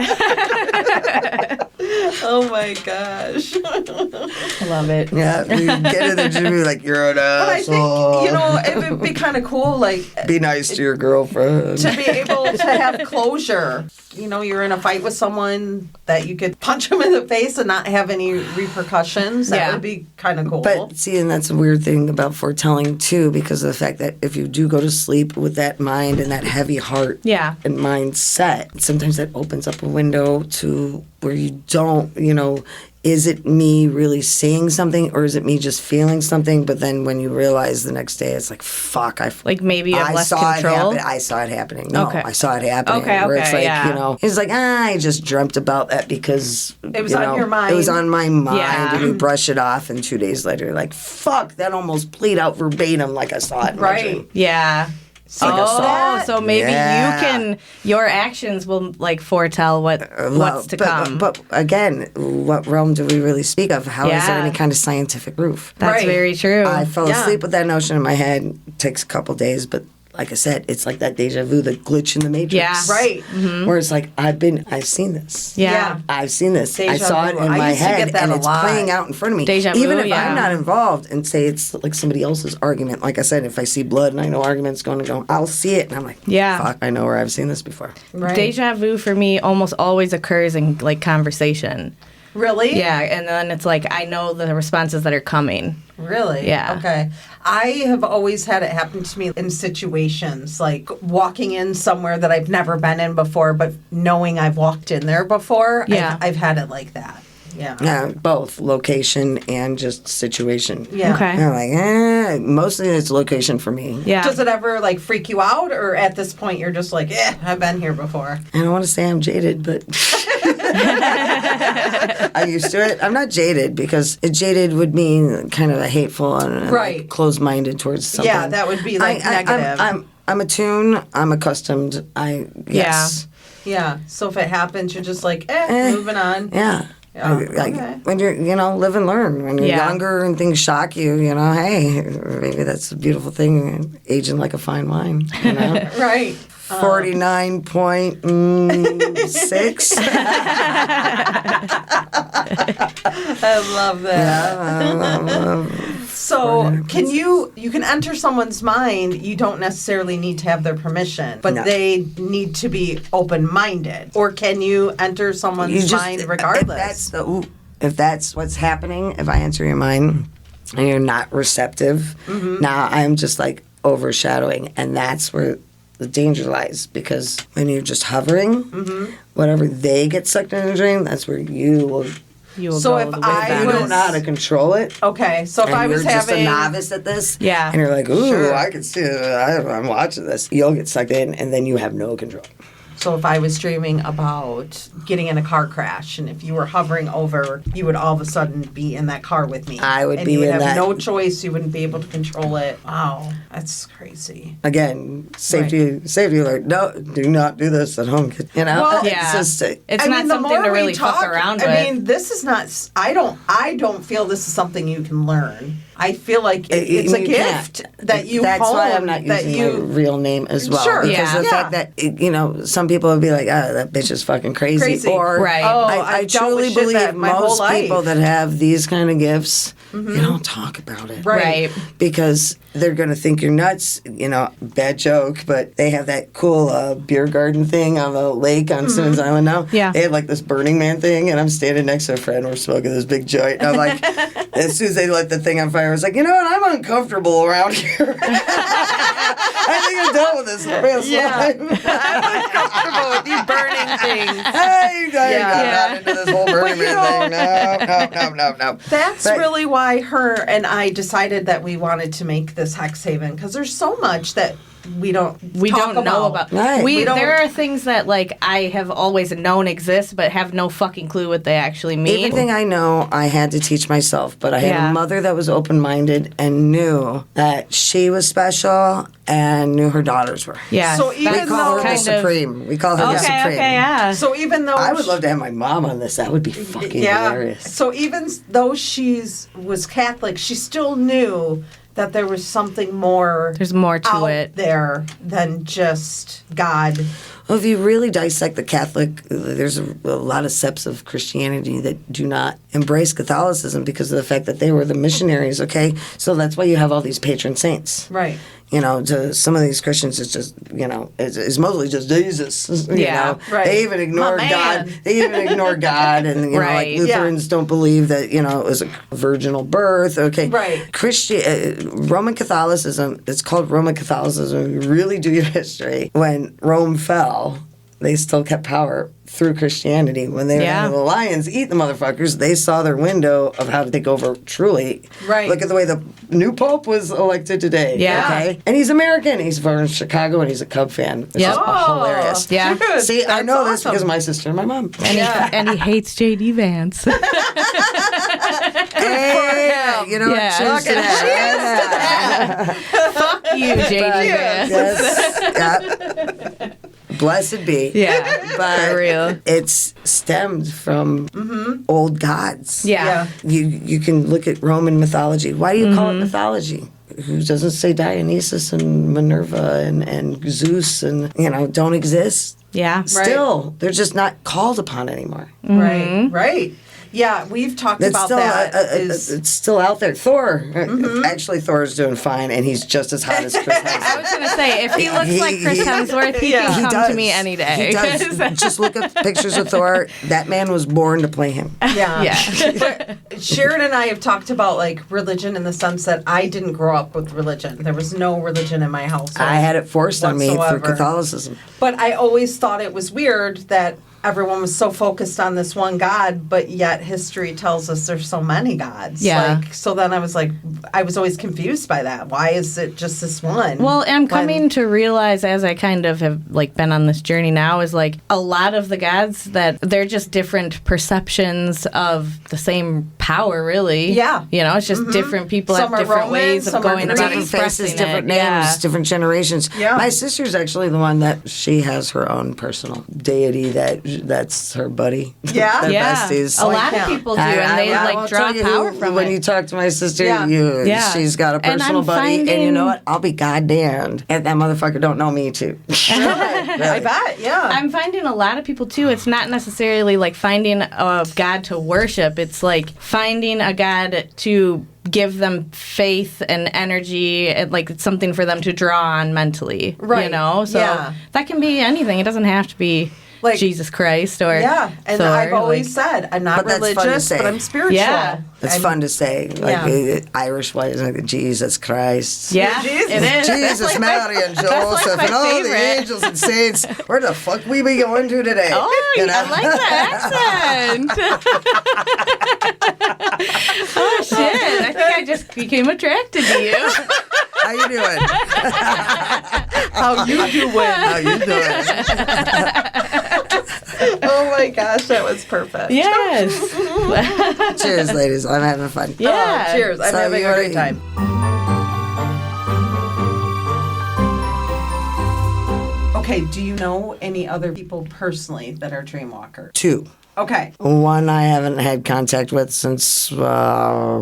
Oh my gosh. I love it. Yeah, we get in there and be like, you're an But I asshole. think, it would be kind of cool, like, Be nice to your girlfriend. to be able to have closure. You're in a fight with someone that you could punch them in the face and not have any repercussions. That would be kind of cool. But see, and that's a weird thing about foretelling too, because of the fact that if you do go to sleep with that mind and that heavy heart and mindset, sometimes that opens up a window to where you don't, is it me really saying something or is it me just feeling something? But then when you realize the next day, it's like, fuck. Like maybe you have less saw control? I saw it happening. No, Okay. I saw it happening. Okay, where it's like, yeah. it's like, I just dreamt about that because it was on your mind. It was on my mind Yeah. and you brush it off and 2 days later, you're like, fuck, that almost played out verbatim like I saw it in my dream. Yeah. So maybe your actions will like foretell what's to come. But again, what realm do we really speak of? How is there any kind of scientific proof? That's very true. I fell asleep with that notion in my head. It takes a couple days, but like I said, it's like that deja vu, the glitch in the matrix. Yeah. Right. Where it's like, I've seen this. Yeah. I've seen this. I Deja saw it vu. in I my used to head, get that and a it's lot. playing out in front of me. Deja vu, Even if yeah. I'm not involved, and say it's like somebody else's argument. Like I said, if I see blood and I know argument's going to go, I'll see it, and I'm like, Yeah. fuck, I know where I've seen this before. Right. Deja vu for me almost always occurs in like conversation. Really? Yeah, and then it's like I know the responses that are coming. Really? Yeah. Okay. I have always had it happen to me in situations like walking in somewhere that I've never been in before, but knowing I've walked in there before. Yeah. I've had it like that. Yeah. Yeah, both location and just situation. Yeah. Okay. And I'm like, mostly it's location for me. Yeah. Does it ever like freak you out, or at this point you're just like, I've been here before? I don't want to say I'm jaded, but I'm used to it. I'm not jaded because jaded would mean kind of a hateful and Right. like, closed-minded towards something. Yeah, that would be like negative. I'm attuned. I'm accustomed. Yes. Yeah. So if it happens, you're just like, moving on. Yeah. Yeah, Like okay. when you're, live and learn. When you're Yeah. younger and things shock you, hey, maybe that's a beautiful thing, aging like a fine wine, Right. 49.6. I love that. So you can enter someone's mind. You don't necessarily need to have their permission, but No. they need to be open-minded. Or can you enter someone's mind regardless? If that's what's happening, if I enter your mind and you're not receptive, now I'm just like overshadowing, and that's where the danger lies, because when you're just hovering, whatever they get sucked into a dream, that's where you will. You will So go if the way I that You was- don't know how to control it. Okay, so if And I was you're just a having novice at this, Yeah. and you're like, ooh, Sure. I can see it. I'm watching this. You'll get sucked in, and then you have no control. So if I was dreaming about getting in a car crash, and if you were hovering over, you would all of a sudden be in that car with me. I would and be you would in have that- no choice. You wouldn't be able to control it. Wow, that's crazy. Again, safety alert. No, do not do this at home. Well, Yeah. It's just, It's not something to really fuck around with. I mean, this is not. I don't feel this is something you can learn. I feel like it's a you gift can't. that you That's why I'm hone, not that using you. my real name as well. Sure. Because Yeah. the fact that, some people would be like, that bitch is fucking crazy. Crazy. Or Right. Oh, I I've dealt truly with shit believe that my whole most people life. that have these kind of gifts, you don't talk about it. Right. Because they're going to think you're nuts. Bad joke, but they have that cool beer garden thing on the lake on Simmons Island now. Yeah. They have like this Burning Man thing, and I'm standing next to a friend. We're smoking this big joint. And I'm like, as soon as they lit the thing on fire, I was like, you know what? I'm uncomfortable around here. I think I'm done with this past life. I'm uncomfortable with you burning things. I'm Yeah. not into this whole Burning Man thing. No. That's But- really why her and I decided that we wanted to make this Hex Haven, because there's so much that we don't talk know about. Right. We don't- There are things that like I have always known exist, but have no fucking clue what they actually mean. Everything I know, I had to teach myself. But I had Yeah. a mother that was open-minded and knew that she was special and knew her daughters were. Yeah. So We even call her the kind of- Supreme. We call her the Okay. Supreme. Okay. Yeah. So even though I would love to have my mom on this. That would be fucking hilarious. So even though was Catholic, she still knew that there was something more. There's more to out it. there than just God. Well, if you really dissect the Catholic, there's a lot of sects of Christianity that do not embrace Catholicism because of the fact that they were the missionaries, okay? So that's why you have all these patron saints. Right. To some of these Christians, it's just, it's mostly just Jesus. Yeah, right. They even ignore My God. man. They even ignore God. And, Right. like Lutherans don't believe that, it was a virginal birth. Okay. Right. Roman Catholicism, it's called Roman Catholicism. If you really do your history, when Rome fell, they still kept power through Christianity. When they were the lions eat the motherfuckers, they saw their window of how to take over truly. Right. Look at the way the new pope was elected today. Yeah. Okay. And he's American. He's from Chicago and he's a Cub fan. It's Yep. just hilarious. Yeah. Dude, See, I that's know this awesome. because of my sister and my mom. And he hates JD Vance. Hey, Yeah. cheers to that. Fuck you, JD Vance. Yes. Yeah. Blessed be. Yeah. But For real. it's stemmed from old gods. Yeah. You can look at Roman mythology. Why do you call it mythology? who doesn't say Dionysus and Minerva and Zeus and, don't exist? Yeah. Still, they're just not called upon anymore. Right. Yeah, we've talked about still, that. It's still out there. Thor. Actually, Thor's doing fine, and he's just as hot as Chris Hemsworth. I was going to say, if he looks like Chris Hemsworth, he can come to me any day. He does. Just look up pictures of Thor. That man was born to play him. Yeah. But Sharon and I have talked about, like, religion in the sense that I didn't grow up with religion. There was no religion in my household. I had it forced on me whatsoever. for Catholicism. But I always thought it was weird that everyone was so focused on this one God, but yet history tells us there's so many gods. Yeah. So then I was always confused by that. Why is it just this one? Well, I'm coming to realize as I kind of have like been on this journey now is like a lot of the gods that they're just different perceptions of the same power, really. Yeah. It's just different people Some have are different Roman, ways of some are going Greek. about Different expressing faces, different it. names, different generations. Yeah. My sister's actually the one that she has her own personal deity that's her buddy. Yeah? They're Yeah. besties. A lot of people do, and they like draw power from when it. you talk to my sister, Yeah. she's got a And personal I'm buddy, and you finding- know what? I'll be goddamned. And that motherfucker don't know me too. I bet, yeah. I'm finding a lot of people too. It's not necessarily like finding a God to worship. It's like finding a God to give them faith and energy, and like it's something for them to draw on mentally. Right. So Yeah. that can be anything. It doesn't have to be Like- Jesus Christ or Yeah, and Thor, I've always said I'm not But that's fun to religious, say. but I'm spiritual. Yeah. It's fun to say, like Irish ways, like Jesus Christ. Yeah, Jesus. it is. Jesus, That's like Mary, and Joseph, my and all favorite. the angels and saints. Where the fuck we be going to today? Oh, You know? I like that accent. Oh shit! I think I just became attracted to you. How you doing? How you doing? How you doing? Oh my gosh, that was perfect. Yes. Cheers, ladies. I'm having fun. Yeah. Oh, cheers. I'm So having you a already- great time. Okay, do you know any other people personally that are dreamwalkers? 2. Okay. One I haven't had contact with since I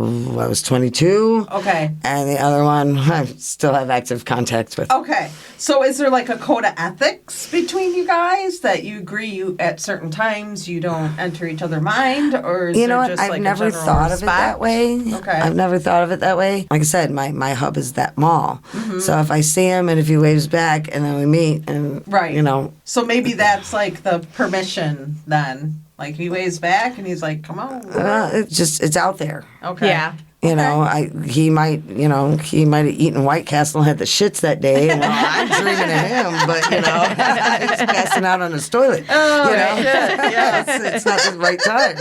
was 22. Okay. And the other one I still have active contact with. Okay. So is there like a code of ethics between you guys that you agree you at certain times you don't enter each other's mind, or is You know there what? just I've like never a general thought of it respect? that way. Okay. I've never thought of it that way. Like I said, my hub is that mall. So if I see him and if he waves back and then we meet and, Right. you So maybe that's like the permission then. Like he waves back and he's like, "Come on." it's out there. Okay. Yeah. You know, he might have eaten White Castle and had the shits that day. And I'm dreaming of him, but he's passing out on his toilet. Oh, you know? shit. Yeah. it's not the right time.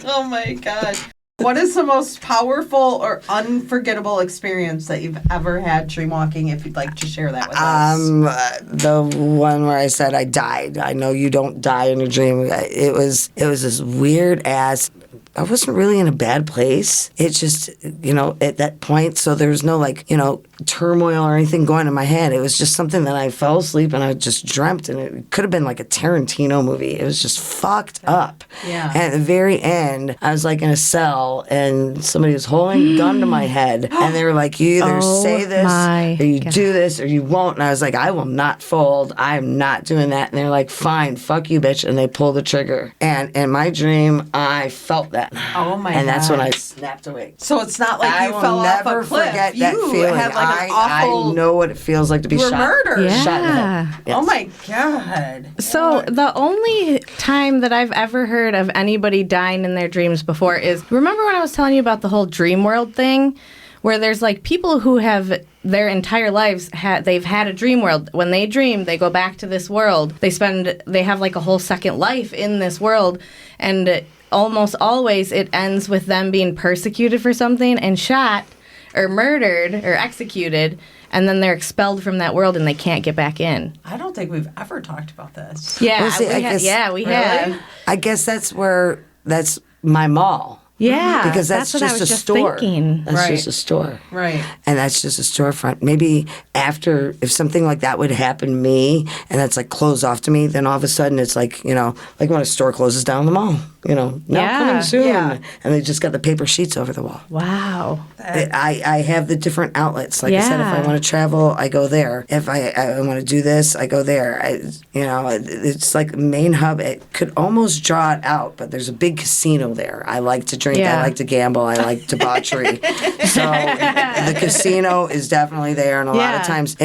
Oh my god. What is the most powerful or unforgettable experience that you've ever had dreamwalking, if you'd like to share that with us? The one where I said I died. I know you don't die in your dream. It was this weird ass. I wasn't really in a bad place. It just, at that point, so there was no turmoil or anything going in my head. It was just something that I fell asleep and I just dreamt, and it could have been like a Tarantino movie. It was just fucked up. Yeah. And at the very end, I was like in a cell and somebody was holding a gun to my head and they were like, you either say this or you do this or you won't. And I was like, I will not fold. I'm not doing that. And they're like, fine, fuck you, bitch. And they pull the trigger. And in my dream, I felt that. Oh my And that's when God. I snapped awake. So it's not like I you will fell off never a cliff. forget You that feeling. had like an awful. I know what it feels like to be You were shot. murdered. Shot in the Yeah. head. Yes. Oh my god. So the only time that I've ever heard of anybody dying in their dreams before is, remember when I was telling you about the whole dream world thing, where there's like people who have their entire lives they've had a dream world. When they dream, they go back to this world. They have like a whole second life in this world, and almost always it ends with them being persecuted for something and shot or murdered or executed, and then they're expelled from that world and they can't get back in. I don't think we've ever talked about this. Yeah, Well, see, I guess- we Really? have. I guess that's my mall. Yeah, Because that's what I just was a just store. thinking. That's Right. just a store. Right. And that's just a storefront. Maybe if something like that would happen to me and that's like closed off to me, then all of a sudden it's like, like when a store closes down the mall. coming soon. Yeah. And they just got the paper sheets over the wall. Wow. I have the different outlets. Like I said, if I want to travel, I go there. If I want to do this, I go there. It's like a main hub. It could almost draw it out, but there's a big casino there. I like to drink. I like to gamble. I like debauchery. So the casino is definitely there. And a lot of times,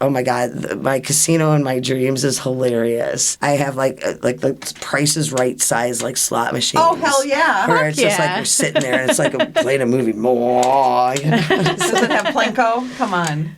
oh my God, my casino in my dreams is hilarious. I have like the Price is Right size like slot machines. Oh, hell yeah. Where it's just like you're sitting there and it's like playing a movie. Does it have Plinko? Come on.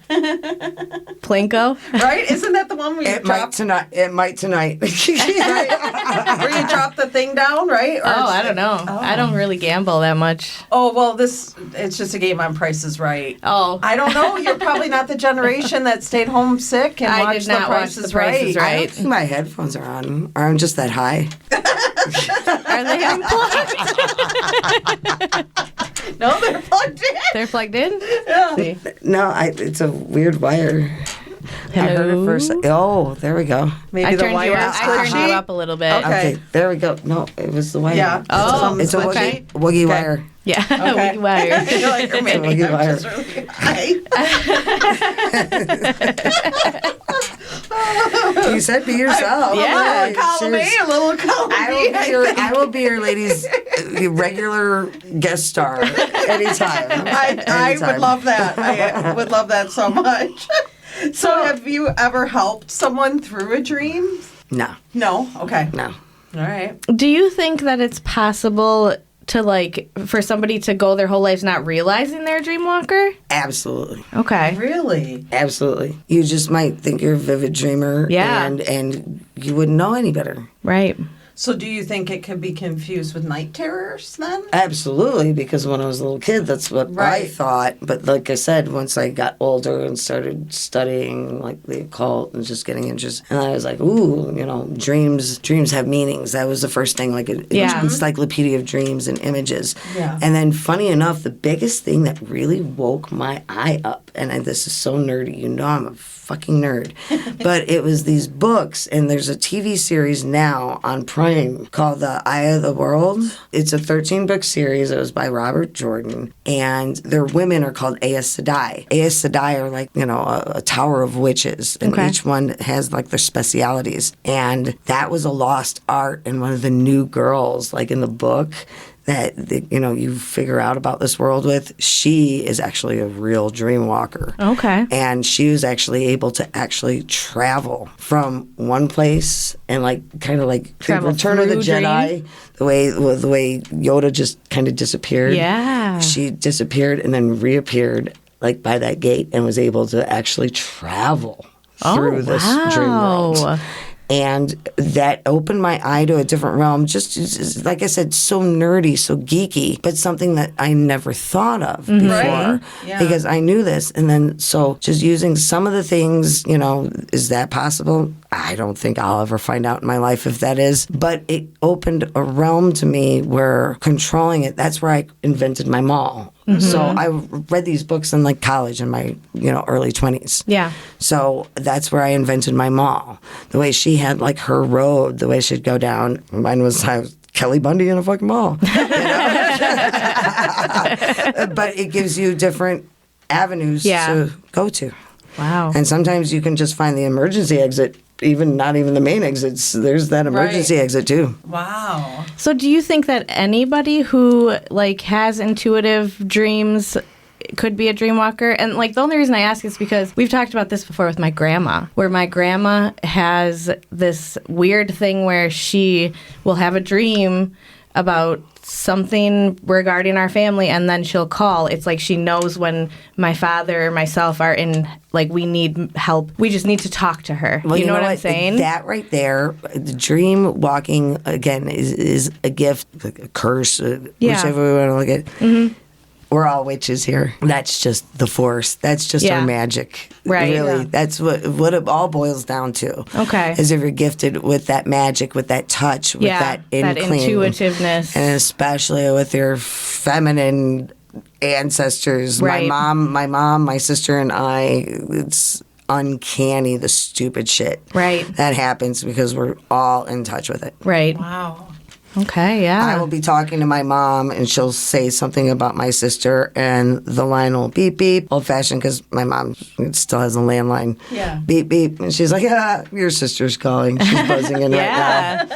Plinko? Right? Isn't that the one where you drop... It might tonight. Where you drop the thing down, right? Or I don't know. Oh. I don't really gamble that much. Oh, well, it's just a game on Price is Right. Oh. I don't know. You're probably not the generation that stayed home sick and watched The Price is Right. I don't think my headphones are on. Or I'm just that high. Are they unplugged? No, they're plugged in. They're plugged in? Yeah. See. No, it's a weird wire. Hello? I heard it first. Oh, there we go. Maybe the wire is I turned you up a little bit. Okay. There we go. No, it was the wire. Yeah. Oh, it's a woogie wire. Yeah, Okay. woogie wire. You're like, or maybe Woogie I'm wire. just really high. You said be yourself. Yeah. A little column A, a little column B. I will be your lady's regular guest star anytime. I would love that. I would love that so much. So have you ever helped someone through a dream? No. No? Okay. No. All right. Do you think that it's possible to for somebody to go their whole lives not realizing they're a dreamwalker? Absolutely. Okay. Really? Absolutely. You just might think you're a vivid dreamer. Yeah. And you wouldn't know any better. Right. So do you think it could be confused with night terrors then? Absolutely, because when I was a little kid, that's what I Right. thought. But like I said, once I got older and started studying like the occult and just getting interested, and I was like, ooh, dreams have meanings. That was the first thing, like an encyclopedia of dreams and images. Yeah. And then funny enough, the biggest thing that really woke my eye up, and this is so nerdy, I'm a fucking nerd, but it was these books, and there's a TV series now on Prime called The Eye of the World. It's a 13-book series. It was by Robert Jordan, and their women are called Aes Sedai. Aes Sedai are like, a tower of witches, and each one has like their specialities. And that was a lost art, and one of the new girls, like in the book, that you figure out about this world with, she is actually a real dream walker. Okay. And she was actually able to actually travel from one place and kind of like Travel Return of the through Jedi, the way Yoda just kind of disappeared. Yeah. She disappeared and then reappeared like by that gate and was able to actually travel through this dream world. And that opened my eye to a different realm. Just like I said, so nerdy, so geeky, but something that I never thought of before. Right. Yeah. Because I knew this. And then, so just using some of the things, is that possible? I don't think I'll ever find out in my life if that is. But it opened a realm to me where controlling it, that's where I invented my mall. Mm-hmm. So I read these books in college in my early 20s. Yeah. So that's where I invented my mall. The way she had her road, the way she'd go down. Mine was Kelly Bundy in a fucking mall. But it gives you different avenues to go to. Wow. And sometimes you can just find the emergency exit. Not even the main exits. There's that emergency exit too. Wow. So do you think that anybody who has intuitive dreams could be a dream walker? And the only reason I ask is because we've talked about this before with my grandma, where my grandma has this weird thing where she will have a dream about something regarding our family, and then she'll call. It's like she knows when my father or myself are in, we need help. We just need to talk to her. Well, you know what I'm saying? That right there, the dream walking, again, is a gift, a curse, whichever we want to look at. Mm-hmm. We're all witches here. That's just the force. That's just our magic. Right. Really. Yeah. That's what it all boils down to. Okay. Is if you're gifted with that magic, with that touch, with that inkling. That intuitiveness. And especially with your feminine ancestors. Right. My mom, my sister, and I, it's uncanny, the stupid shit. Right. That happens because we're all in touch with it. Right. Wow. Okay, yeah. I will be talking to my mom, and she'll say something about my sister, and the line will beep, beep, old-fashioned, because my mom still has a landline. Yeah. Beep, beep. And she's like, yeah, your sister's calling. She's buzzing in right now.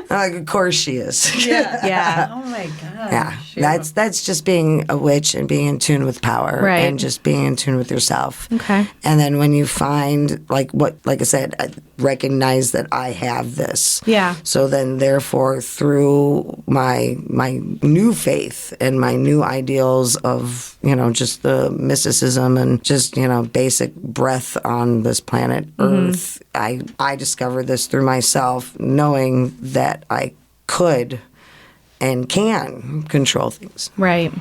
I'm like, of course she is. Yeah. Oh my gosh. Yeah. That's just being a witch and being in tune with power. Right. And just being in tune with yourself. Okay. And then when you find, like I said, I recognize that I have this. Yeah. So then, therefore, through my new faith and my new ideals of, just the mysticism and just, basic breath on this planet Earth, I discovered this through myself, knowing that I could and can control things. Right.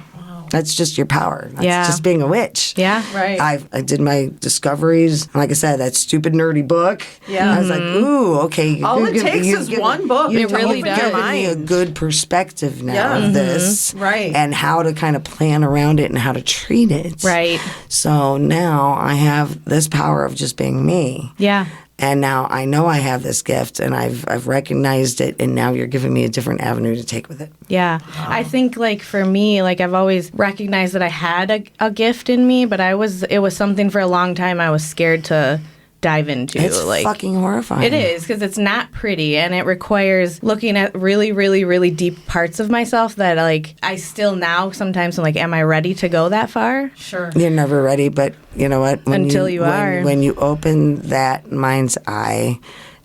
That's just your power. That's just being a witch. Yeah. Right. I did my discoveries. Like I said, that stupid nerdy book. Yeah. I was like, ooh, okay. All it takes is one book. It really You've does. given me a good perspective now of this. Right. And how to kind of plan around it and how to treat it. Right. So now I have this power of just being me. Yeah. And now I know I have this gift, and I've recognized it, and now you're giving me a different avenue to take with it. Yeah. I think, for me, I've always recognized that I had a gift in me, but it was something for a long time I was scared to dive into. It's fucking horrifying. It is, because it's not pretty, and it requires looking at really, really, really deep parts of myself that, I still now sometimes I'm like, am I ready to go that far? Sure. You're never ready, but you know what? Until you are. When you open that mind's eye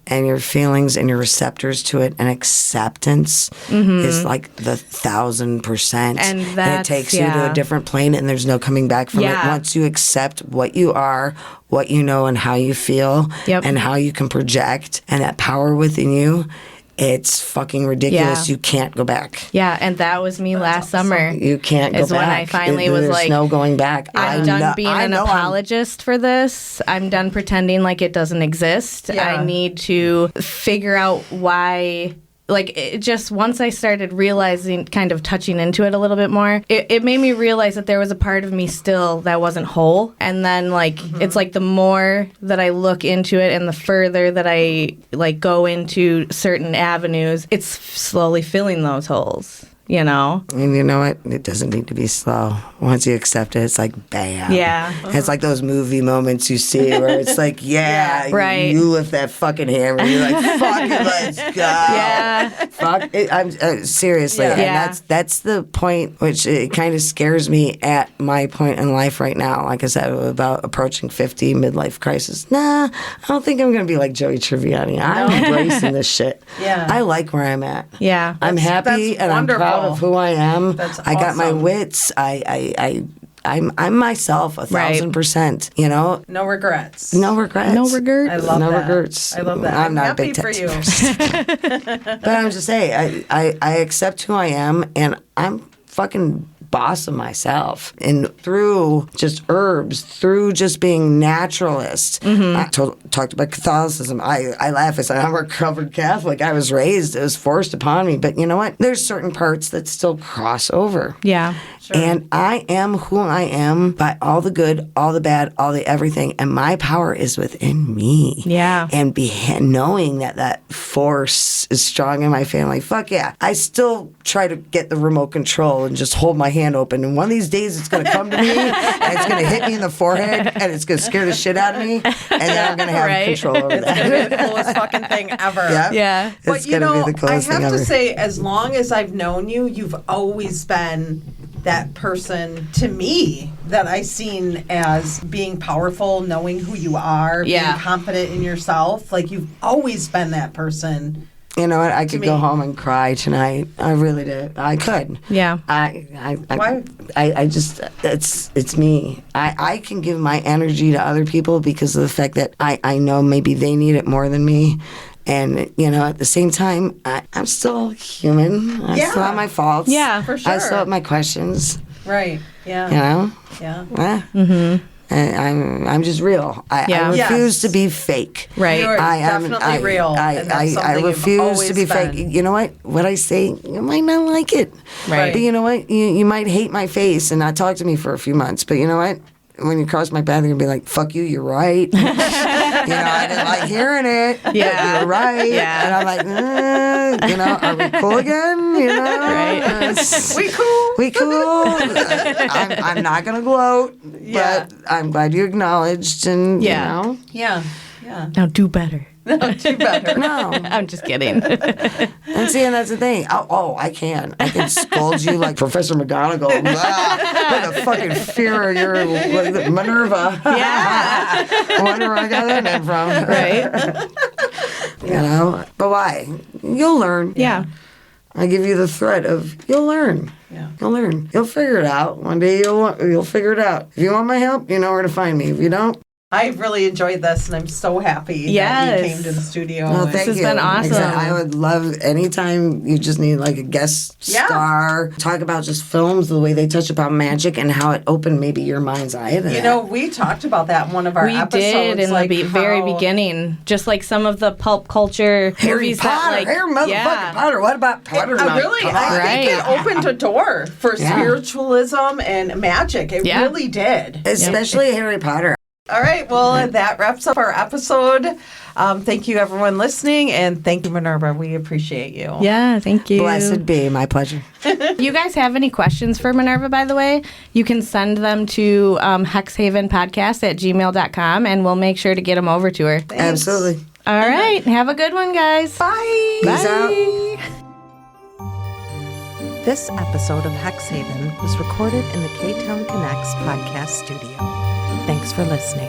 and your feelings and your receptors to it, and acceptance is like the 1,000%. And it that's, takes you to a different plane, and there's no coming back from it. Once you accept what you are, what you know, and how you feel, and how you can project, and that power within you, it's fucking ridiculous. Yeah. You can't go back. Yeah, and that was me last summer. You can't go back. Is when I finally was There's like, no going back. I'm done being an apologist for this. I'm done pretending like it doesn't exist. Yeah. I need to figure out why. It just once I started realizing, kind of touching into it a little bit more, it made me realize that there was a part of me still that wasn't whole. And then it's the more that I look into it and the further that I go into certain avenues, it's slowly filling those holes. And you know what? It doesn't need to be slow. Once you accept it, it's like bam. Yeah. It's like those movie moments you see where it's like, right. You lift that fucking hammer. You're like, fuck it, let's go. Yeah. Fuck it. I'm seriously. Yeah. And that's the point which it kind of scares me at my point in life right now. Like I said, about approaching 50, midlife crisis. Nah, I don't think I'm going to be like Joey Tribbiani. I'm embracing this shit. Yeah. I like where I'm at. Yeah. I'm happy that's and wonderful. I'm proud of who I am. That's I got my awesome. wits. I'm myself 1,000%. No regrets. No regrets. No regrets. I love no that. regrets. I love that. I'm not happy a big for you. But I'm just saying, I accept who I am, and I'm fucking boss of myself. And through just herbs, through just being naturalist, I talked about Catholicism. I laugh. I said, I'm a recovered Catholic. I was raised, it was forced upon me. But you know what? There's certain parts that still cross over. Yeah. Sure. And I am who I am by all the good, all the bad, all the everything. And my power is within me. Yeah. And knowing that force is strong in my family. Fuck yeah. I still try to get the remote control and just hold my hand open. And one of these days it's going to come to me and it's going to hit me in the forehead and it's going to scare the shit out of me. And then I'm going to have control over It's that. going to be the coolest fucking thing ever. Yeah. But It's going to be the coolest I thing have ever. to say, as long as I've known you, you've always been that person to me that I seen as being powerful, knowing who you are, being confident in yourself. You've always been that person. You know what? I could go home and cry tonight. I really did. I could. Yeah. Why? I just, it's me. I can give my energy to other people because of the fact that I know maybe they need it more than me. And, at the same time, I'm still human. I still have my faults. Yeah, for sure. I still have my questions. Right. Yeah. Yeah. Mm-hmm. And I'm just real. I refuse to be fake. Right. You're definitely real. And that's I something refuse you've to always be fake. been. You know what? What I say, you might not like it. Right. But you know what? You might hate my face and not talk to me for a few months. But you know what? When you cross my path, you're going to be like, fuck you, you're right. I didn't like hearing it. Yeah. You're right. Yeah. And I'm like, are we cool again? Right. We cool. We cool. I'm not going to gloat, but I'm glad you acknowledged and, Yeah. Yeah. Now do better. Do better. No. I'm just kidding. And see, and that's the thing. I can. I can scold you like Professor McGonagall. Put the fucking fear in your Minerva. Yeah. I wonder where I got that name from. Right? But why? You'll learn. Yeah. I give you the threat of you'll learn. Yeah. You'll learn. You'll figure it out. One day you'll figure it out. If you want my help, you know where to find me. If you don't, I really enjoyed this, and I'm so happy that you came to the studio. Well, thank This has you. been awesome. Like I said, I would love anytime you just need like a guest star. Talk about just films, the way they touch about magic and how it opened maybe your mind's eye to that. We talked about that in one of our episodes. We did in like the very beginning. Just like some of the pulp culture Harry movies Potter. that motherfucking Potter. What about Potter? I think it opened a door for spiritualism and magic. It really did. Especially Harry Potter. All right, well, that wraps up our episode. Thank you, everyone listening, and thank you, Minerva. We appreciate you. Yeah, thank you. Blessed be. My pleasure. You guys have any questions for Minerva, by the way, you can send them to hexhavenpodcast@gmail.com, and we'll make sure to get them over to her. Thanks. Absolutely. All right. Have a good one, guys. Bye. Peace out. This episode of Hex Haven was recorded in the K-Town Connects podcast studio. Thanks for listening.